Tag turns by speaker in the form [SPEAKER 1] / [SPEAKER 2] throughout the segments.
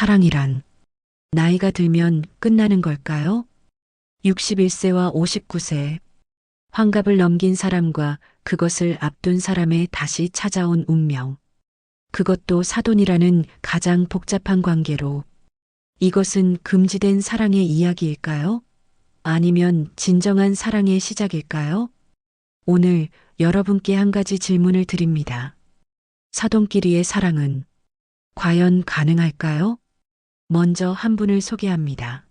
[SPEAKER 1] 사랑이란 나이가 들면 끝나는 걸까요? 61세와 59세, 환갑을 넘긴 사람과 그것을 앞둔 사람의 다시 찾아온 운명. 그것도 사돈이라는 가장 복잡한 관계로. 이것은 금지된 사랑의 이야기일까요? 아니면 진정한 사랑의 시작일까요? 오늘 여러분께 한 가지 질문을 드립니다. 사돈끼리의 사랑은 과연 가능할까요? 먼저 한 분을 소개합니다.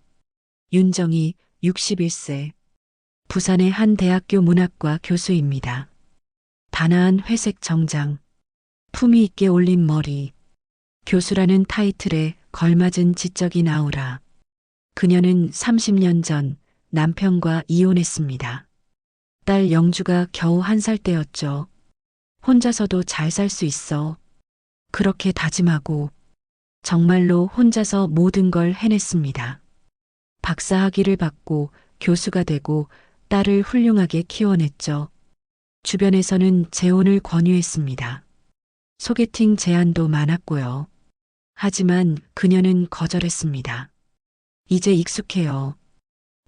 [SPEAKER 1] 윤정이 61세, 부산의 한 대학교 문학과 교수입니다. 단아한 회색 정장, 품위 있게 올린 머리, 교수라는 타이틀에 걸맞은 지적인 아우라. 그녀는 30년 전 남편과 이혼했습니다. 딸 영주가 겨우 1살 때였죠. 혼자서도 잘 살 수 있어. 그렇게 다짐하고 정말로 혼자서 모든 걸 해냈습니다. 박사학위를 받고 교수가 되고 딸을 훌륭하게 키워냈죠. 주변에서는 재혼을 권유했습니다. 소개팅 제안도 많았고요. 하지만 그녀는 거절했습니다. 이제 익숙해요.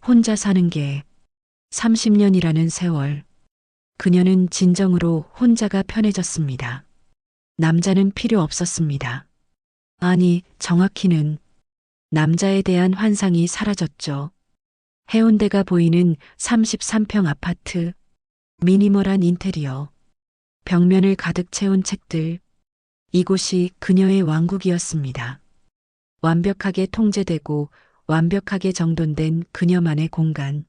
[SPEAKER 1] 혼자 사는 게 30년이라는 세월. 그녀는 진정으로 혼자가 편해졌습니다. 남자는 필요 없었습니다. 아니, 정확히는 남자에 대한 환상이 사라졌죠. 해운대가 보이는 33평 아파트, 미니멀한 인테리어, 벽면을 가득 채운 책들. 이곳이 그녀의 왕국이었습니다. 완벽하게 통제되고 완벽하게 정돈된 그녀만의 공간.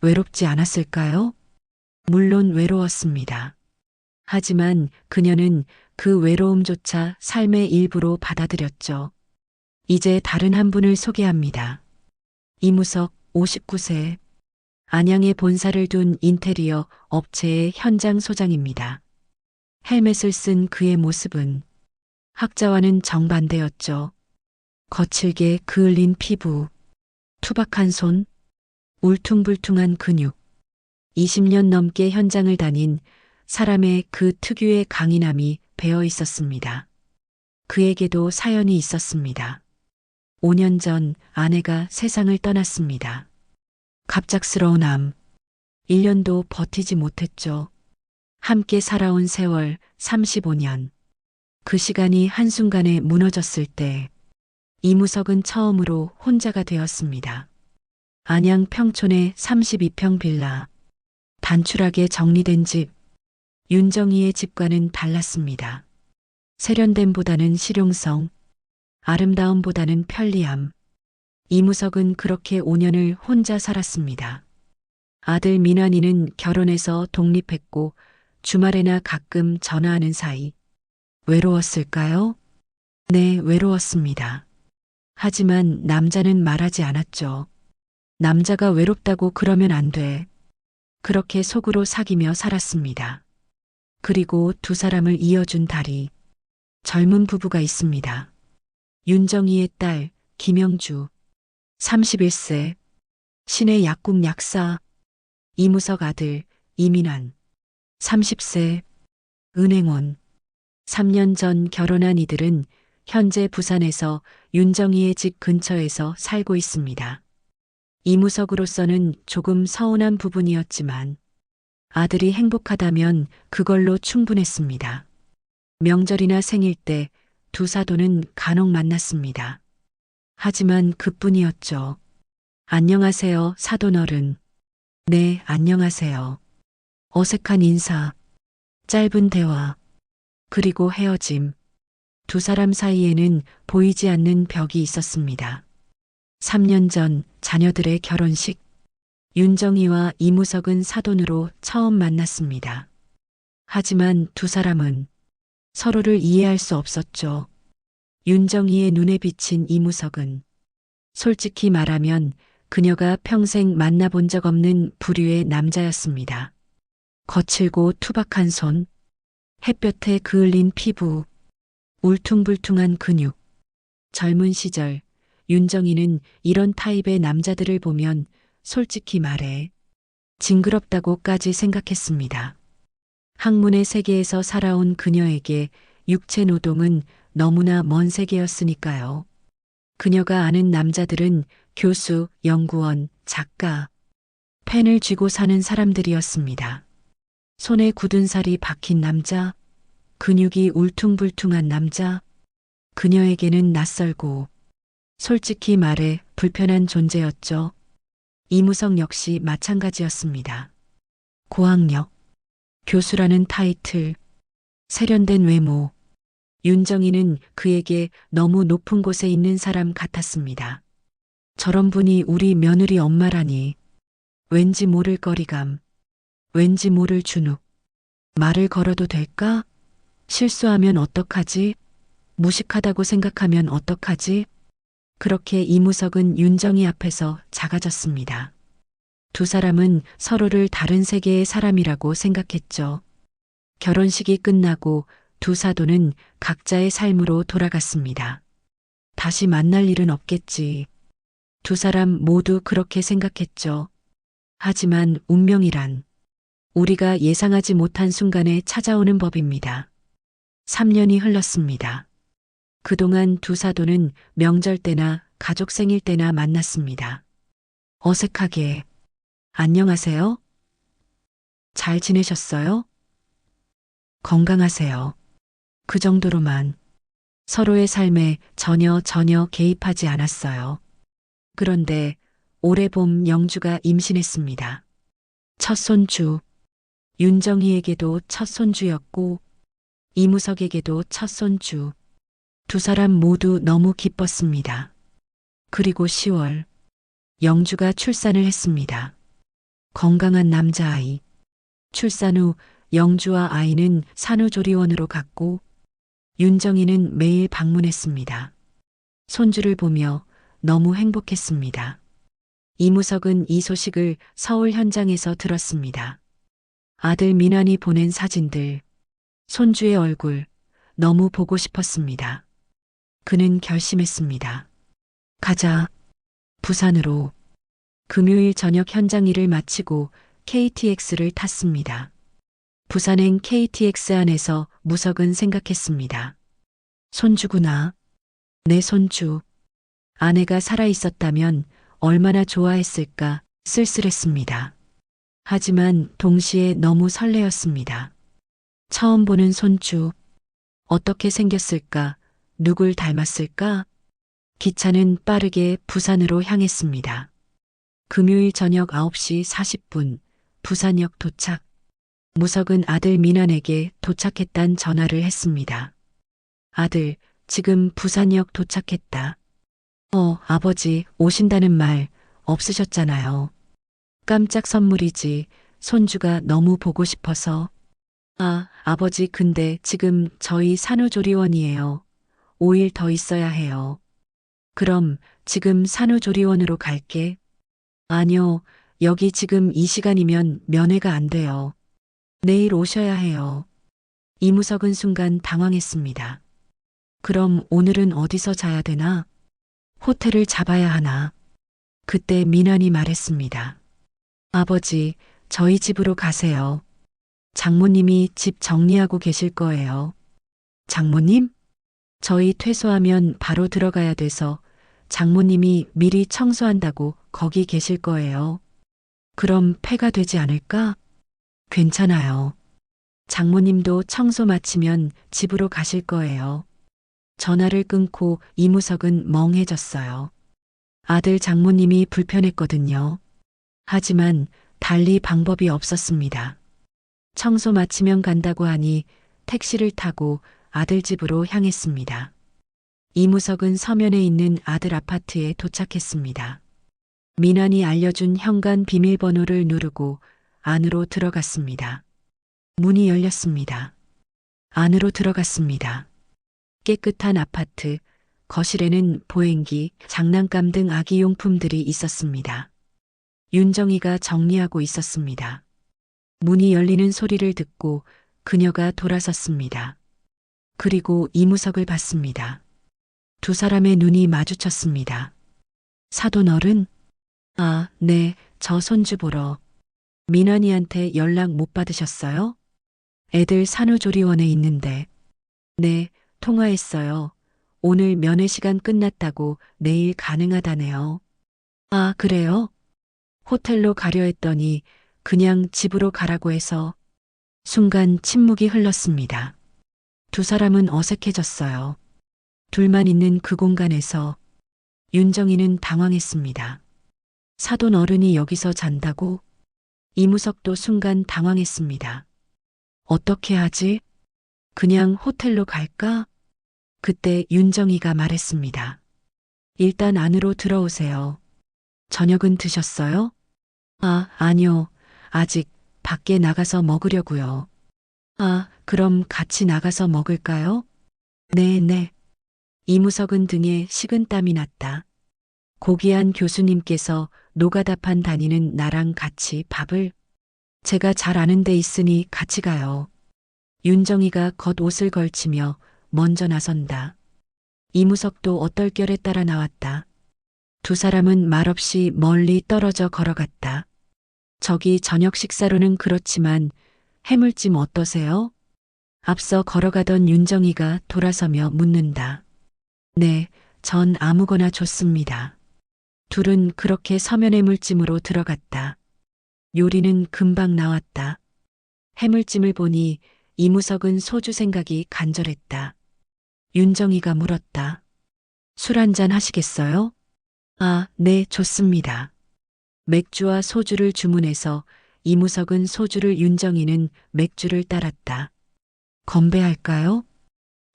[SPEAKER 1] 외롭지 않았을까요? 물론 외로웠습니다. 하지만 그녀는 그 외로움조차 삶의 일부로 받아들였죠. 이제 다른 한 분을 소개합니다. 이무석 59세, 안양에 본사를 둔 인테리어 업체의 현장 소장입니다. 헬멧을 쓴 그의 모습은 학자와는 정반대였죠. 거칠게 그을린 피부, 투박한 손, 울퉁불퉁한 근육. 20년 넘게 현장을 다닌 사람의 그 특유의 강인함이 배어 있었습니다. 그에게도 사연이 있었습니다. 5년 전 아내가 세상을 떠났습니다. 갑작스러운 암, 1년도 버티지 못했죠. 함께 살아온 세월 35년. 그 시간이 한순간에 무너졌을 때 이무석은 처음으로 혼자가 되었습니다. 안양 평촌의 32평 빌라. 단출하게 정리된 집. 윤정이의 집과는 달랐습니다. 세련됨보다는 실용성, 아름다움보다는 편리함. 이무석은 그렇게 5년을 혼자 살았습니다. 아들 민환이는 결혼해서 독립했고 주말에나 가끔 전화하는 사이. 외로웠을까요? 네, 외로웠습니다. 하지만 남자는 말하지 않았죠. 남자가 외롭다고 그러면 안 돼. 그렇게 속으로 사귀며 살았습니다. 그리고 두 사람을 이어준 다리. 젊은 부부가 있습니다. 윤정이의 딸 김영주 31세, 신의 약국 약사. 이무석 아들 이민환 30세, 은행원. 3년 전 결혼한 이들은 현재 부산에서 윤정이의 집 근처에서 살고 있습니다. 이무석으로서는 조금 서운한 부분이었지만 아들이 행복하다면 그걸로 충분했습니다. 명절이나 생일 때 두 사돈은 간혹 만났습니다. 하지만 그뿐이었죠. 안녕하세요, 사돈어른. 네, 안녕하세요. 어색한 인사, 짧은 대화, 그리고 헤어짐. 두 사람 사이에는 보이지 않는 벽이 있었습니다. 3년 전 자녀들의 결혼식. 윤정이와 이무석은 사돈으로 처음 만났습니다. 하지만 두 사람은 서로를 이해할 수 없었죠. 윤정이의 눈에 비친 이무석은 솔직히 말하면 그녀가 평생 만나본 적 없는 부류의 남자였습니다. 거칠고 투박한 손, 햇볕에 그을린 피부, 울퉁불퉁한 근육. 젊은 시절 윤정이는 이런 타입의 남자들을 보면 솔직히 말해 징그럽다고까지 생각했습니다. 학문의 세계에서 살아온 그녀에게 육체 노동은 너무나 먼 세계였으니까요. 그녀가 아는 남자들은 교수, 연구원, 작가, 펜을 쥐고 사는 사람들이었습니다. 손에 굳은 살이 박힌 남자, 근육이 울퉁불퉁한 남자, 그녀에게는 낯설고 솔직히 말해 불편한 존재였죠. 이무석 역시 마찬가지였습니다. 고학력, 교수라는 타이틀, 세련된 외모, 윤정이는 그에게 너무 높은 곳에 있는 사람 같았습니다. 저런 분이 우리 며느리 엄마라니. 왠지 모를 거리감, 왠지 모를 준욱. 말을 걸어도 될까? 실수하면 어떡하지? 무식하다고 생각하면 어떡하지? 그렇게 이무석은 윤정이 앞에서 작아졌습니다. 두 사람은 서로를 다른 세계의 사람이라고 생각했죠. 결혼식이 끝나고 두 사도는 각자의 삶으로 돌아갔습니다. 다시 만날 일은 없겠지. 두 사람 모두 그렇게 생각했죠. 하지만 운명이란 우리가 예상하지 못한 순간에 찾아오는 법입니다. 3년이 흘렀습니다. 그동안 두 사도는 명절 때나 가족 생일 때나 만났습니다. 어색하게 안녕하세요? 잘 지내셨어요? 건강하세요? 그 정도로만 서로의 삶에 전혀 개입하지 않았어요. 그런데 올해 봄 영주가 임신했습니다. 첫 손주, 윤정희에게도 첫 손주였고 이무석에게도 첫 손주. 두 사람 모두 너무 기뻤습니다. 그리고 10월, 영주가 출산을 했습니다. 건강한 남자아이. 출산 후 영주와 아이는 산후조리원으로 갔고 윤정이는 매일 방문했습니다. 손주를 보며 너무 행복했습니다. 이무석은 이 소식을 서울 현장에서 들었습니다. 아들 민환이 보낸 사진들, 손주의 얼굴, 너무 보고 싶었습니다. 그는 결심했습니다. 가자. 부산으로. 금요일 저녁 현장 일을 마치고 KTX를 탔습니다. 부산행 KTX 안에서 무석은 생각했습니다. 손주구나. 내 손주. 아내가 살아있었다면 얼마나 좋아했을까 쓸쓸했습니다. 하지만 동시에 너무 설레었습니다. 처음 보는 손주. 어떻게 생겼을까? 누굴 닮았을까? 기차는 빠르게 부산으로 향했습니다. 금요일 저녁 9시 40분 부산역 도착. 무석은 아들 민환에게 도착했단 전화를 했습니다. 아들, 지금 부산역 도착했다. 아버지 오신다는 말 없으셨잖아요. 깜짝 선물이지. 손주가 너무 보고 싶어서. 아버지 근데 지금 저희 산후조리원이에요. 5일 더 있어야 해요. 그럼 지금 산후조리원으로 갈게. 아니요, 여기 지금 이 시간이면 면회가 안 돼요. 내일 오셔야 해요. 이무석은 순간 당황했습니다. 그럼 오늘은 어디서 자야 되나? 호텔을 잡아야 하나? 그때 민환이 말했습니다. 아버지, 저희 집으로 가세요. 장모님이 집 정리하고 계실 거예요. 장모님? 저희 퇴소하면 바로 들어가야 돼서 장모님이 미리 청소한다고 거기 계실 거예요. 그럼 폐가 되지 않을까? 괜찮아요. 장모님도 청소 마치면 집으로 가실 거예요. 전화를 끊고 이무석은 멍해졌어요. 아들 장모님이 불편했거든요. 하지만 달리 방법이 없었습니다. 청소 마치면 간다고 하니 택시를 타고 아들 집으로 향했습니다. 이무석은 서면에 있는 아들 아파트에 도착했습니다. 민환이 알려준 현관 비밀번호를 누르고 안으로 들어갔습니다. 문이 열렸습니다. 안으로 들어갔습니다. 깨끗한 아파트, 거실에는 보행기, 장난감 등 아기용품들이 있었습니다. 윤정이가 정리하고 있었습니다. 문이 열리는 소리를 듣고 그녀가 돌아섰습니다. 그리고 이무석을 봤습니다. 두 사람의 눈이 마주쳤습니다. 사돈 어른? 네, 저 손주 보러. 민환이한테 연락 못 받으셨어요? 애들 산후조리원에 있는데. 네, 통화했어요. 오늘 면회 시간 끝났다고 내일 가능하다네요. 아, 그래요? 호텔로 가려 했더니 그냥 집으로 가라고 해서 순간 침묵이 흘렀습니다. 두 사람은 어색해졌어요. 둘만 있는 그 공간에서 윤정이는 당황했습니다. 사돈 어른이 여기서 잔다고? 이무석도 순간 당황했습니다. 어떻게 하지? 그냥 호텔로 갈까? 그때 윤정이가 말했습니다. 일단 안으로 들어오세요. 저녁은 드셨어요? 아, 아니요. 아직 밖에 나가서 먹으려고요. 아, 그럼 같이 나가서 먹을까요? 네, 네. 이무석은 등에 식은땀이 났다. 고귀한 교수님께서 노가다판 다니는 나랑 같이 밥을 제가 잘 아는 데 있으니 같이 가요. 윤정이가 겉옷을 걸치며 먼저 나선다. 이무석도 어떨결에 따라 나왔다. 두 사람은 말없이 멀리 떨어져 걸어갔다. 저기 저녁 식사로는 그렇지만 해물찜 어떠세요? 앞서 걸어가던 윤정이가 돌아서며 묻는다. 네, 전 아무거나 좋습니다. 둘은 그렇게 서면 해물찜으로 들어갔다. 요리는 금방 나왔다. 해물찜을 보니 이무석은 소주 생각이 간절했다. 윤정이가 물었다. 술 한잔 하시겠어요? 아, 네, 좋습니다. 맥주와 소주를 주문해서 이무석은 소주를 윤정이는 맥주를 따랐다. 건배할까요?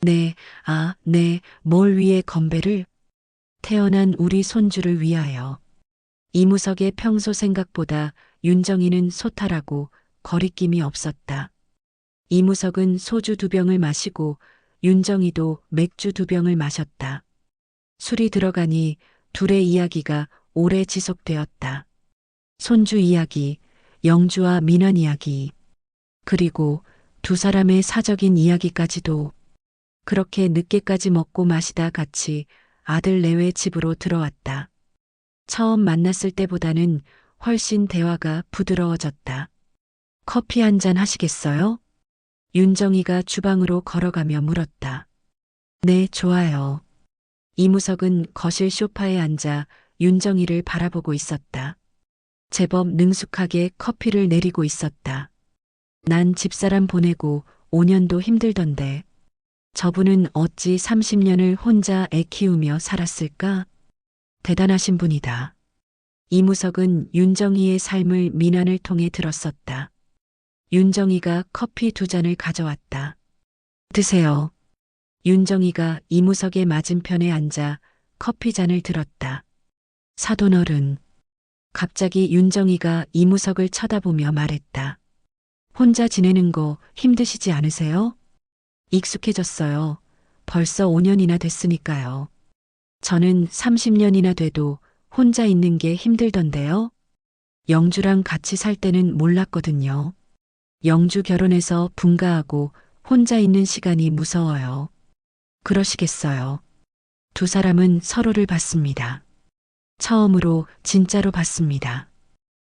[SPEAKER 1] 네, 아, 네, 뭘 위해 건배를? 태어난 우리 손주를 위하여. 이무석의 평소 생각보다 윤정이는 소탈하고 거리낌이 없었다. 이무석은 소주 2병을 마시고 윤정이도 맥주 2병을 마셨다. 술이 들어가니 둘의 이야기가 오래 지속되었다. 손주 이야기, 영주와 민환 이야기, 그리고 두 사람의 사적인 이야기까지도. 그렇게 늦게까지 먹고 마시다 같이 아들 내외 집으로 들어왔다. 처음 만났을 때보다는 훨씬 대화가 부드러워졌다. 커피 한 잔 하시겠어요? 윤정이가 주방으로 걸어가며 물었다. 네, 좋아요. 이무석은 거실 소파에 앉아 윤정이를 바라보고 있었다. 제법 능숙하게 커피를 내리고 있었다. 난 집사람 보내고 5년도 힘들던데 저분은 어찌 30년을 혼자 애 키우며 살았을까? 대단하신 분이다. 이무석은 윤정이의 삶을 민환을 통해 들었었다. 윤정이가 커피 2잔을 가져왔다. 드세요. 윤정이가 이무석의 맞은편에 앉아 커피 잔을 들었다. 사돈 어른. 갑자기 윤정이가 이무석을 쳐다보며 말했다. 혼자 지내는 거 힘드시지 않으세요? 익숙해졌어요. 벌써 5년이나 됐으니까요. 저는 30년이나 돼도 혼자 있는 게 힘들던데요. 영주랑 같이 살 때는 몰랐거든요. 영주 결혼해서 분가하고 혼자 있는 시간이 무서워요. 그러시겠어요. 두 사람은 서로를 봤습니다. 처음으로 진짜로 봤습니다.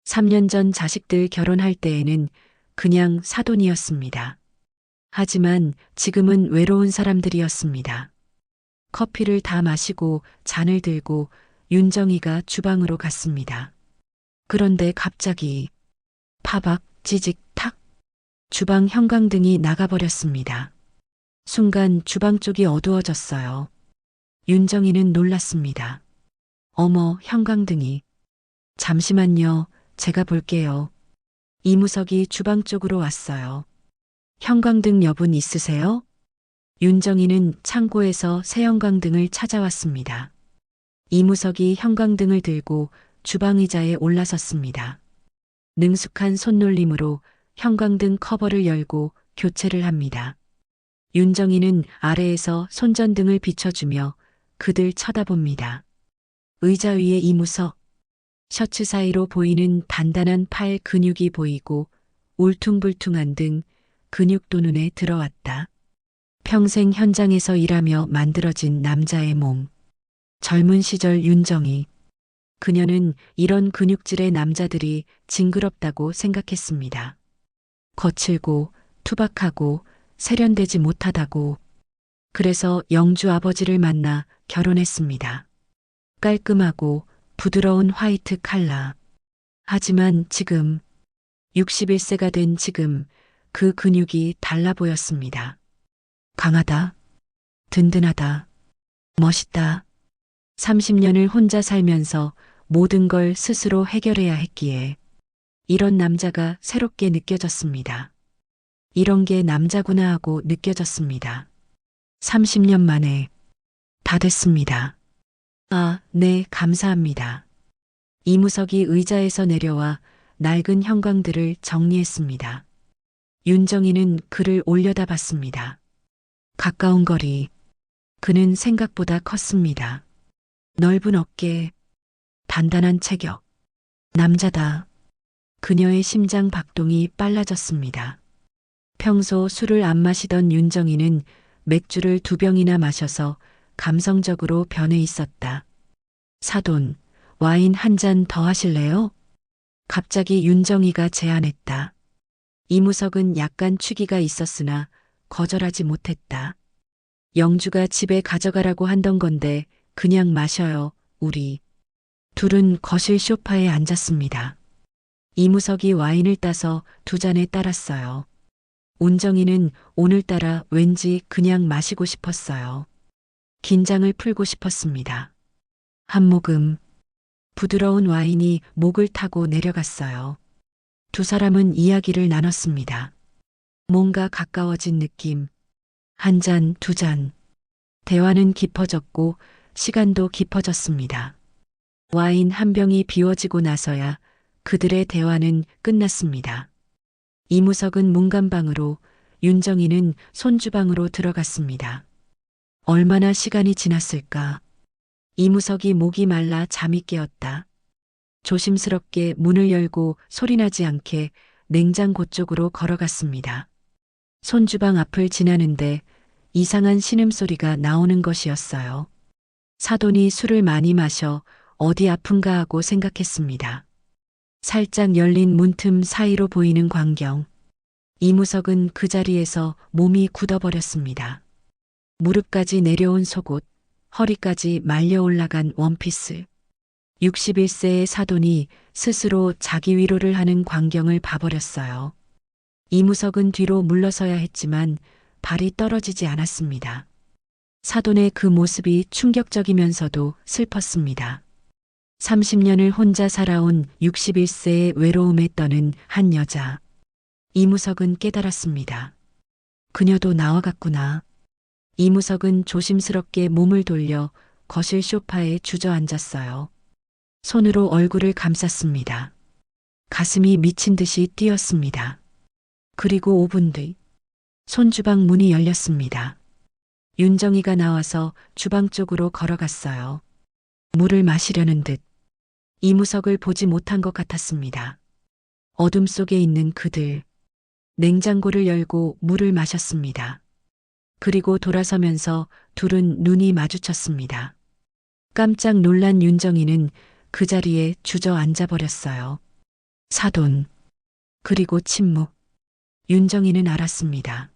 [SPEAKER 1] 3년 전 자식들 결혼할 때에는 그냥 사돈이었습니다. 하지만 지금은 외로운 사람들이었습니다. 커피를 다 마시고 잔을 들고 윤정이가 주방으로 갔습니다. 그런데 갑자기 파박, 찌직, 탁 주방 형광등이 나가버렸습니다. 순간 주방 쪽이 어두워졌어요. 윤정이는 놀랐습니다. 어머, 형광등이. 잠시만요, 제가 볼게요. 이무석이 주방 쪽으로 왔어요. 형광등 여분 있으세요? 윤정이는 창고에서 새 형광등을 찾아왔습니다. 이무석이 형광등을 들고 주방 의자에 올라섰습니다. 능숙한 손놀림으로 형광등 커버를 열고 교체를 합니다. 윤정이는 아래에서 손전등을 비춰주며 그들 쳐다봅니다. 의자 위에 이무석, 셔츠 사이로 보이는 단단한 팔 근육이 보이고 울퉁불퉁한 등 근육도 눈에 들어왔다. 평생 현장에서 일하며 만들어진 남자의 몸. 젊은 시절 윤정이. 그녀는 이런 근육질의 남자들이 징그럽다고 생각했습니다. 거칠고 투박하고 세련되지 못하다고. 그래서 영주 아버지를 만나 결혼했습니다. 깔끔하고 부드러운 화이트 칼라. 하지만 지금 61세가 된 지금 그 근육이 달라 보였습니다. 강하다. 든든하다. 멋있다. 30년을 혼자 살면서 모든 걸 스스로 해결해야 했기에 이런 남자가 새롭게 느껴졌습니다. 이런 게 남자구나 하고 느껴졌습니다. 30년 만에 다 됐습니다. 아, 네, 감사합니다. 이무석이 의자에서 내려와 낡은 형광들을 정리했습니다. 윤정이는 그를 올려다봤습니다. 가까운 거리. 그는 생각보다 컸습니다. 넓은 어깨, 단단한 체격. 남자다. 그녀의 심장 박동이 빨라졌습니다. 평소 술을 안 마시던 윤정이는 맥주를 2병이나 마셔서 감성적으로 변해 있었다. 사돈, 와인 한 잔 더 하실래요? 갑자기 윤정이가 제안했다. 이무석은 약간 취기가 있었으나 거절하지 못했다. 영주가 집에 가져가라고 한던 건데 그냥 마셔요, 우리. 둘은 거실 소파에 앉았습니다. 이무석이 와인을 따서 2잔에 따랐어요. 운정이는 오늘따라 왠지 그냥 마시고 싶었어요. 긴장을 풀고 싶었습니다. 한 모금 부드러운 와인이 목을 타고 내려갔어요. 2 사람은 이야기를 나눴습니다. 뭔가 가까워진 느낌. 1잔, 2잔. 대화는 깊어졌고 시간도 깊어졌습니다. 와인 한 병이 비워지고 나서야 그들의 대화는 끝났습니다. 이무석은 문간방으로, 윤정이는 손주방으로 들어갔습니다. 얼마나 시간이 지났을까? 이무석이 목이 말라 잠이 깨었다. 조심스럽게 문을 열고 소리나지 않게 냉장고 쪽으로 걸어갔습니다. 손주방 앞을 지나는데 이상한 신음소리가 나오는 것이었어요. 사돈이 술을 많이 마셔 어디 아픈가 하고 생각했습니다. 살짝 열린 문틈 사이로 보이는 광경. 이무석은 그 자리에서 몸이 굳어버렸습니다. 무릎까지 내려온 속옷, 허리까지 말려 올라간 원피스. 61세의 사돈이 스스로 자기 위로를 하는 광경을 봐버렸어요. 이무석은 뒤로 물러서야 했지만 발이 떨어지지 않았습니다. 사돈의 그 모습이 충격적이면서도 슬펐습니다. 30년을 혼자 살아온 61세의 외로움에 떠는 한 여자. 이무석은 깨달았습니다. 그녀도 나와 같구나. 이무석은 조심스럽게 몸을 돌려 거실 소파에 주저앉았어요. 손으로 얼굴을 감쌌습니다. 가슴이 미친 듯이 뛰었습니다. 그리고 5분 뒤 손주방 문이 열렸습니다. 윤정이가 나와서 주방 쪽으로 걸어갔어요. 물을 마시려는 듯 이무석을 보지 못한 것 같았습니다. 어둠 속에 있는 그들. 냉장고를 열고 물을 마셨습니다. 그리고 돌아서면서 둘은 눈이 마주쳤습니다. 깜짝 놀란 윤정이는 그 자리에 주저앉아 버렸어요. 사돈. 그리고 침묵. 윤정이는 알았습니다.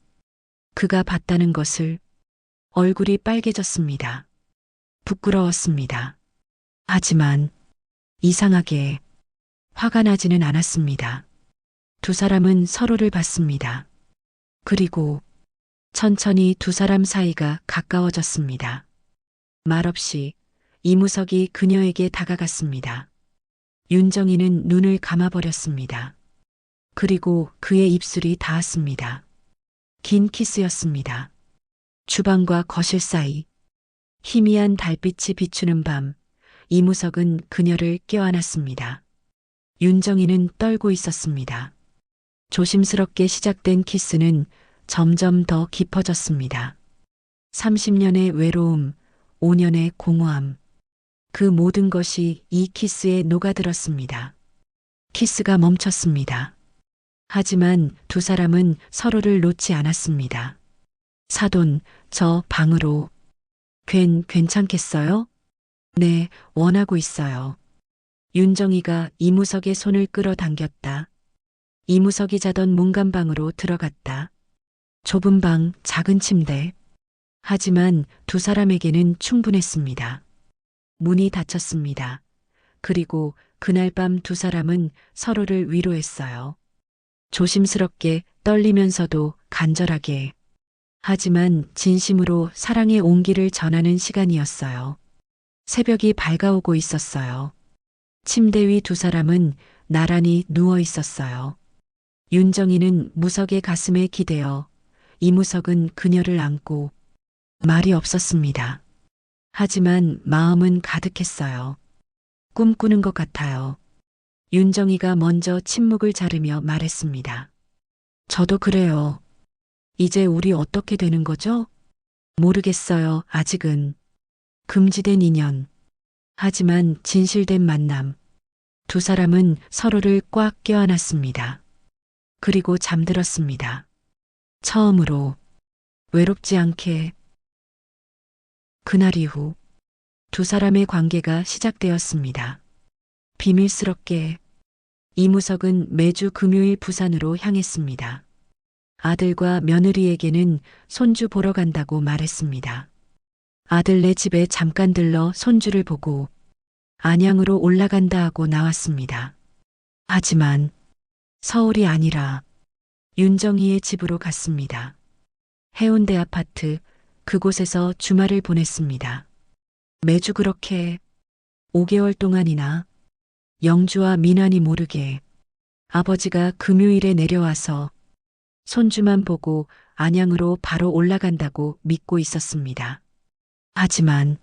[SPEAKER 1] 그가 봤다는 것을. 얼굴이 빨개졌습니다. 부끄러웠습니다. 하지만 이상하게 화가 나지는 않았습니다. 2 사람은 서로를 봤습니다. 그리고 천천히 2 사람 사이가 가까워졌습니다. 말없이 이무석이 그녀에게 다가갔습니다. 윤정이는 눈을 감아버렸습니다. 그리고 그의 입술이 닿았습니다. 긴 키스였습니다. 주방과 거실 사이. 희미한 달빛이 비추는 밤, 이무석은 그녀를 껴안았습니다. 윤정이는 떨고 있었습니다. 조심스럽게 시작된 키스는 점점 더 깊어졌습니다. 30년의 외로움, 5년의 공허함. 그 모든 것이 이 키스에 녹아들었습니다. 키스가 멈췄습니다. 하지만 2 사람은 서로를 놓지 않았습니다. 사돈, 저 방으로. 괜찮겠어요? 네, 원하고 있어요. 윤정이가 이무석의 손을 끌어당겼다. 이무석이 자던 문간방으로 들어갔다. 좁은 방, 작은 침대. 하지만 두 사람에게는 충분했습니다. 문이 닫혔습니다. 그리고 그날 밤 두 사람은 서로를 위로했어요. 조심스럽게 떨리면서도 간절하게. 하지만 진심으로 사랑의 온기를 전하는 시간이었어요. 새벽이 밝아오고 있었어요. 침대 위 두 사람은 나란히 누워 있었어요. 윤정이는 무석의 가슴에 기대어 이무석은 그녀를 안고 말이 없었습니다. 하지만 마음은 가득했어요. 꿈꾸는 것 같아요. 윤정이가 먼저 침묵을 자르며 말했습니다. 저도 그래요. 이제 우리 어떻게 되는 거죠? 모르겠어요, 아직은. 금지된 인연. 하지만 진실된 만남. 두 사람은 서로를 꽉 껴안았습니다. 그리고 잠들었습니다. 처음으로 외롭지 않게. 그날 이후 두 사람의 관계가 시작되었습니다. 비밀스럽게 이무석은 매주 금요일 부산으로 향했습니다. 아들과 며느리에게는 손주 보러 간다고 말했습니다. 아들네 집에 잠깐 들러 손주를 보고 안양으로 올라간다 하고 나왔습니다. 하지만 서울이 아니라 윤정이의 집으로 갔습니다. 해운대 아파트 그곳에서 주말을 보냈습니다. 매주 그렇게 5개월 동안이나 영주와 민환이 모르게 아버지가 금요일에 내려와서 손주만 보고 안양으로 바로 올라간다고 믿고 있었습니다. 하지만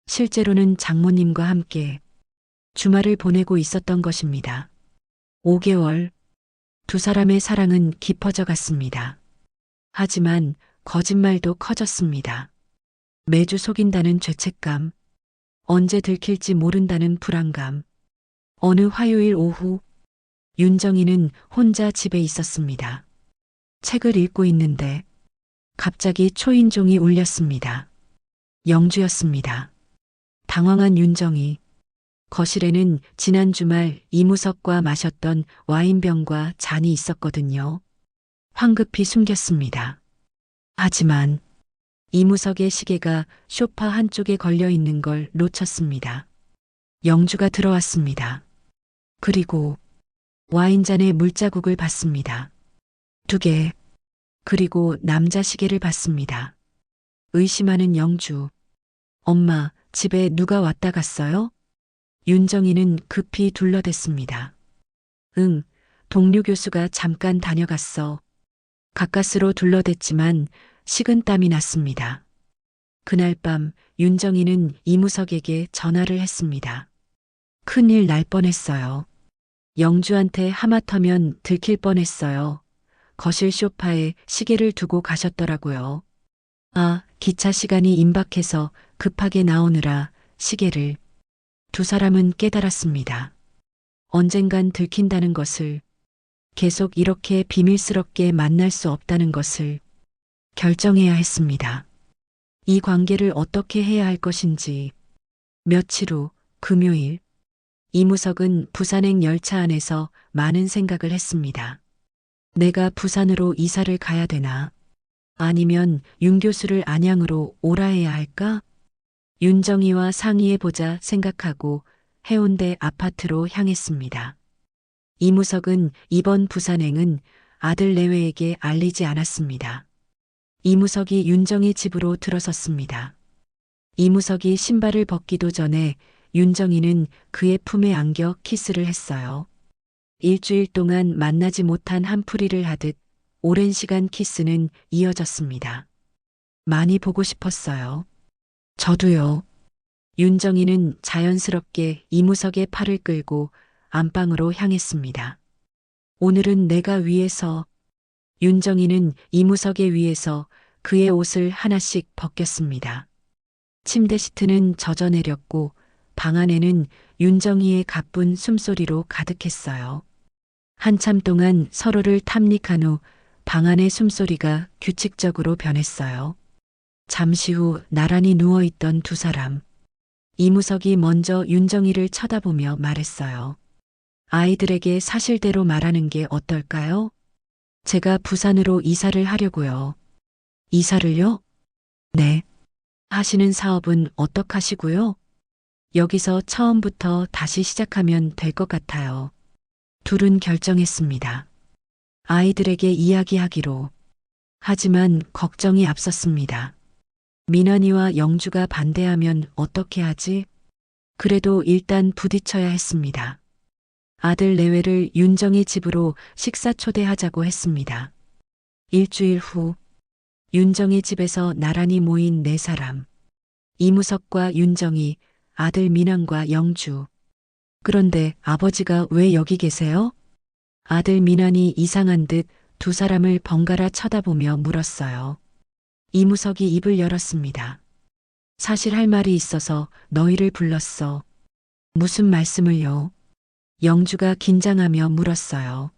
[SPEAKER 1] 실제로는 장모님과 함께 주말을 보내고 있었던 것입니다. 5개월, 두 사람의 사랑은 깊어져 갔습니다. 하지만 거짓말도 커졌습니다. 매주 속인다는 죄책감, 언제 들킬지 모른다는 불안감. 어느 화요일 오후, 윤정이는 혼자 집에 있었습니다. 책을 읽고 있는데 갑자기 초인종이 울렸습니다. 영주였습니다. 당황한 윤정이. 거실에는 지난 주말 이무석과 마셨던 와인병과 잔이 있었거든요. 황급히 숨겼습니다. 하지만 이무석의 시계가 소파 한쪽에 걸려 있는 걸 놓쳤습니다. 영주가 들어왔습니다. 그리고 와인잔에 물자국을 봤습니다. 2개. 그리고 남자 시계를 봤습니다. 의심하는 영주. 엄마, 집에 누가 왔다 갔어요? 윤정이는 급히 둘러댔습니다. 응, 동료 교수가 잠깐 다녀갔어. 가까스로 둘러댔지만 식은땀이 났습니다. 그날 밤 윤정이는 이무석에게 전화를 했습니다. 큰일 날 뻔했어요. 영주한테 하마터면 들킬 뻔했어요. 거실 소파에 시계를 두고 가셨더라고요. 아, 기차 시간이 임박해서 급하게 나오느라 시계를. 두 사람은 깨달았습니다. 언젠간 들킨다는 것을, 계속 이렇게 비밀스럽게 만날 수 없다는 것을 결정해야 했습니다. 이 관계를 어떻게 해야 할 것인지. 며칠 후 금요일, 이무석은 부산행 열차 안에서 많은 생각을 했습니다. 내가 부산으로 이사를 가야 되나? 아니면 윤 교수를 안양으로 오라 해야 할까? 윤정이와 상의해보자 생각하고 해운대 아파트로 향했습니다. 이무석은 이번 부산행은 아들 내외에게 알리지 않았습니다. 이무석이 윤정이 집으로 들어섰습니다. 이무석이 신발을 벗기도 전에 윤정이는 그의 품에 안겨 키스를 했어요. 일주일 동안 만나지 못한 한풀이를 하듯 오랜 시간 키스는 이어졌습니다. 많이 보고 싶었어요. 저도요. 윤정이는 자연스럽게 이무석의 팔을 끌고 안방으로 향했습니다. 오늘은 내가 위해서. 윤정이는 이무석의 위에서 그의 옷을 하나씩 벗겼습니다. 침대 시트는 젖어내렸고 방 안에는 윤정이의 가쁜 숨소리로 가득했어요. 한참 동안 서로를 탐닉한 후 방 안의 숨소리가 규칙적으로 변했어요. 잠시 후 나란히 누워있던 두 사람. 이무석이 먼저 윤정이를 쳐다보며 말했어요. 아이들에게 사실대로 말하는 게 어떨까요? 제가 부산으로 이사를 하려고요. 이사를요? 네. 하시는 사업은 어떡하시고요? 여기서 처음부터 다시 시작하면 될 것 같아요. 둘은 결정했습니다. 아이들에게 이야기하기로. 하지만 걱정이 앞섰습니다. 민환이와 영주가 반대하면 어떻게 하지? 그래도 일단 부딪혀야 했습니다. 아들 내외를 윤정이 집으로 식사 초대하자고 했습니다. 일주일 후 윤정이 집에서 나란히 모인 네 사람. 이무석과 윤정이, 아들 민환과 영주. 그런데 아버지가 왜 여기 계세요? 아들 민환이 이상한 듯 두 사람을 번갈아 쳐다보며 물었어요. 이무석이 입을 열었습니다. 사실 할 말이 있어서 너희를 불렀어. 무슨 말씀을요? 영주가 긴장하며 물었어요.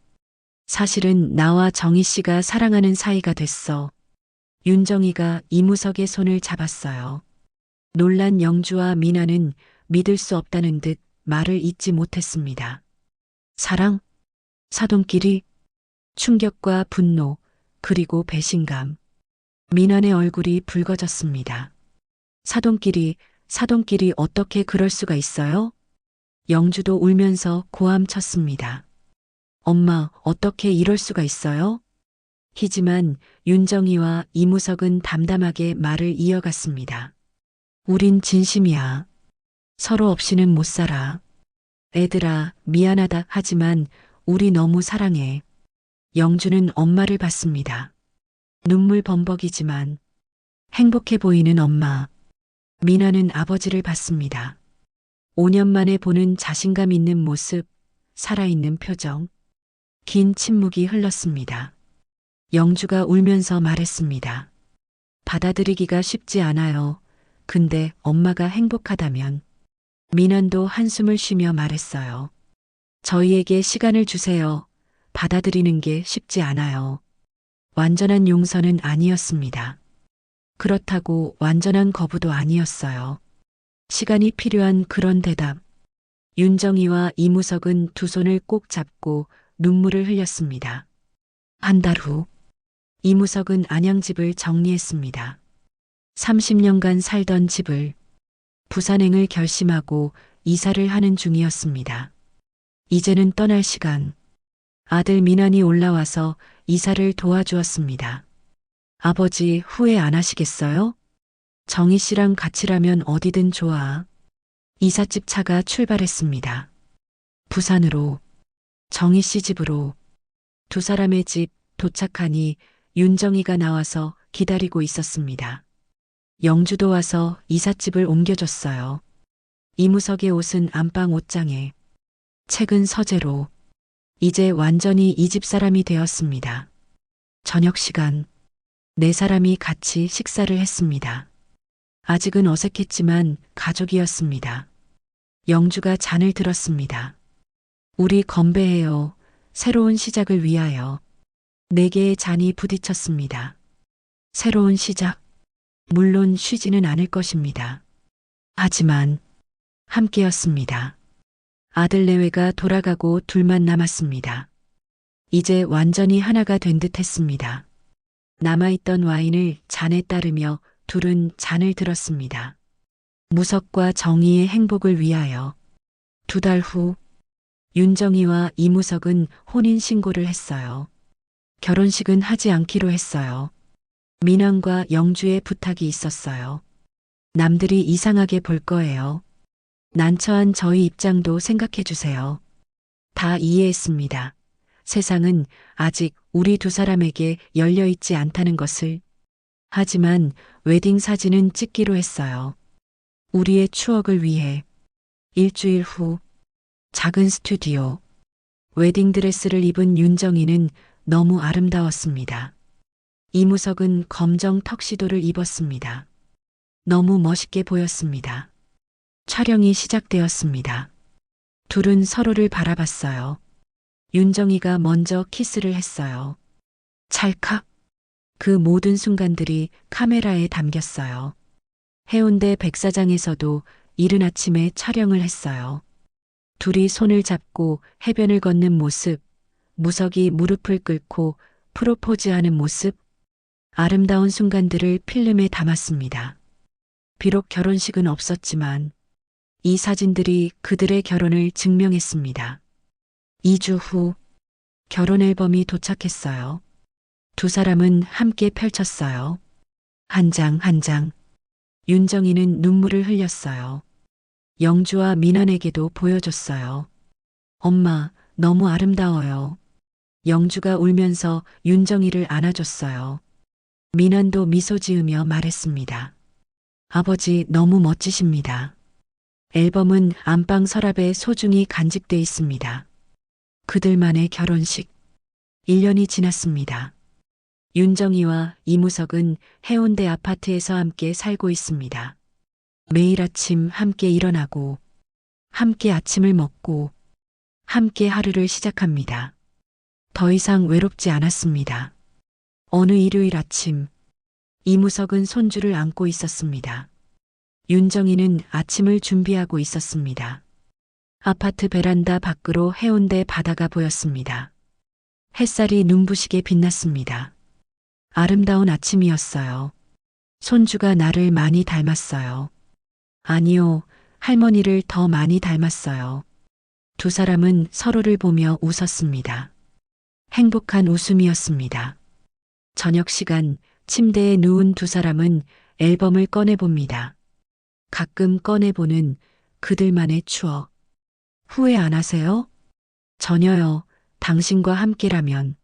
[SPEAKER 1] 사실은 나와 정희 씨가 사랑하는 사이가 됐어. 윤정이가 이무석의 손을 잡았어요. 놀란 영주와 미나는 믿을 수 없다는 듯 말을 잇지 못했습니다. 사랑? 사돈끼리? 충격과 분노, 그리고 배신감. 민환의 얼굴이 붉어졌습니다. 사돈끼리 어떻게 그럴 수가 있어요? 영주도 울면서 고함 쳤습니다. 엄마, 어떻게 이럴 수가 있어요? 하지만 윤정이와 이무석은 담담하게 말을 이어갔습니다. 우린 진심이야. 서로 없이는 못 살아. 애들아, 미안하다 하지만 우리 너무 사랑해. 영주는 엄마를 봤습니다. 눈물 범벅이지만 행복해 보이는 엄마. 미나는 아버지를 봤습니다. 5년 만에 보는 자신감 있는 모습, 살아있는 표정. 긴 침묵이 흘렀습니다. 영주가 울면서 말했습니다. 받아들이기가 쉽지 않아요. 근데 엄마가 행복하다면. 민환도 한숨을 쉬며 말했어요. 저희에게 시간을 주세요. 받아들이는 게 쉽지 않아요. 완전한 용서는 아니었습니다. 그렇다고 완전한 거부도 아니었어요. 시간이 필요한 그런 대답. 윤정이와 이무석은 두 손을 꼭 잡고 눈물을 흘렸습니다. 한 달 후, 이무석은 안양집을 정리했습니다. 30년간 살던 집을 부산행을 결심하고 이사를 하는 중이었습니다. 이제는 떠날 시간. 아들 민환이 올라와서 이사를 도와주었습니다. 아버지 후회 안 하시겠어요? 정희 씨랑 같이라면 어디든 좋아. 이삿집 차가 출발했습니다. 부산으로, 정희 씨 집으로. 두 사람의 집 도착하니 윤정이가 나와서 기다리고 있었습니다. 영주도 와서 이삿집을 옮겨줬어요. 이무석의 옷은 안방 옷장에, 책은 서재로. 이제 완전히 이 집 사람이 되었습니다. 저녁 시간, 네 사람이 같이 식사를 했습니다. 아직은 어색했지만 가족이었습니다. 영주가 잔을 들었습니다. 우리 건배해요. 새로운 시작을 위하여. 네 개의 잔이 부딪혔습니다. 새로운 시작. 물론 쉬지는 않을 것입니다. 하지만 함께였습니다. 아들 내외가 돌아가고 둘만 남았습니다. 이제 완전히 하나가 된 듯 했습니다. 남아있던 와인을 잔에 따르며 둘은 잔을 들었습니다. 무석과 정희의 행복을 위하여. 두 달 후, 윤정이와 이무석은 혼인신고를 했어요. 결혼식은 하지 않기로 했어요. 민환과 영주의 부탁이 있었어요. 남들이 이상하게 볼 거예요. 난처한 저희 입장도 생각해 주세요. 다 이해했습니다. 세상은 아직 우리 두 사람에게 열려 있지 않다는 것을. 하지만 웨딩 사진은 찍기로 했어요. 우리의 추억을 위해. 일주일 후, 작은 스튜디오. 웨딩드레스를 입은 윤정이는 너무 아름다웠습니다. 이무석은 검정 턱시도를 입었습니다. 너무 멋있게 보였습니다. 촬영이 시작되었습니다. 둘은 서로를 바라봤어요. 윤정이가 먼저 키스를 했어요. 찰칵. 그 모든 순간들이 카메라에 담겼어요. 해운대 백사장에서도 이른 아침에 촬영을 했어요. 둘이 손을 잡고 해변을 걷는 모습, 무석이 무릎을 꿇고 프로포즈하는 모습. 아름다운 순간들을 필름에 담았습니다. 비록 결혼식은 없었지만 이 사진들이 그들의 결혼을 증명했습니다. 2주 후 결혼 앨범이 도착했어요. 두 사람은 함께 펼쳤어요. 한 장 한 장. 윤정이는 눈물을 흘렸어요. 영주와 민환에게도 보여줬어요. 엄마, 너무 아름다워요. 영주가 울면서 윤정이를 안아줬어요. 민환도 미소 지으며 말했습니다. 아버지 너무 멋지십니다. 앨범은 안방 서랍에 소중히 간직돼 있습니다. 그들만의 결혼식. 1년이 지났습니다. 윤정이와 이무석은 해운대 아파트에서 함께 살고 있습니다. 매일 아침 함께 일어나고, 함께 아침을 먹고, 함께 하루를 시작합니다. 더 이상 외롭지 않았습니다. 어느 일요일 아침, 이무석은 손주를 안고 있었습니다. 윤정이는 아침을 준비하고 있었습니다. 아파트 베란다 밖으로 해운대 바다가 보였습니다. 햇살이 눈부시게 빛났습니다. 아름다운 아침이었어요. 손주가 나를 많이 닮았어요. 아니요, 할머니를 더 많이 닮았어요. 두 사람은 서로를 보며 웃었습니다. 행복한 웃음이었습니다. 저녁 시간 침대에 누운 두 사람은 앨범을 꺼내봅니다. 가끔 꺼내보는 그들만의 추억. 후회 안 하세요? 전혀요. 당신과 함께라면.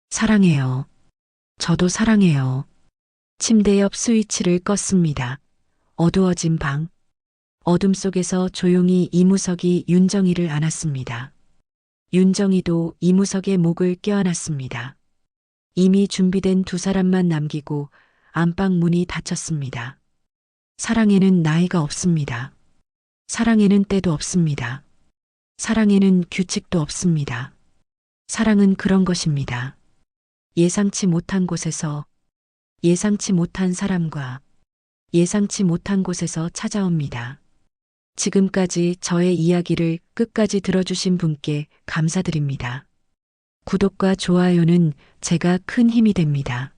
[SPEAKER 1] 사랑해요. 저도 사랑해요. 침대 옆 스위치를 껐습니다. 어두워진 방. 어둠 속에서 조용히 이무석이 윤정이를 안았습니다. 윤정이도 이무석의 목을 껴안았습니다. 이미 준비된 두 사람만 남기고 안방 문이 닫혔습니다. 사랑에는 나이가 없습니다. 사랑에는 때도 없습니다. 사랑에는 규칙도 없습니다. 사랑은 그런 것입니다. 예상치 못한 곳에서, 예상치 못한 사람과 예상치 못한 곳에서 찾아옵니다. 지금까지 저의 이야기를 끝까지 들어주신 분께 감사드립니다. 구독과 좋아요는 제가 큰 힘이 됩니다.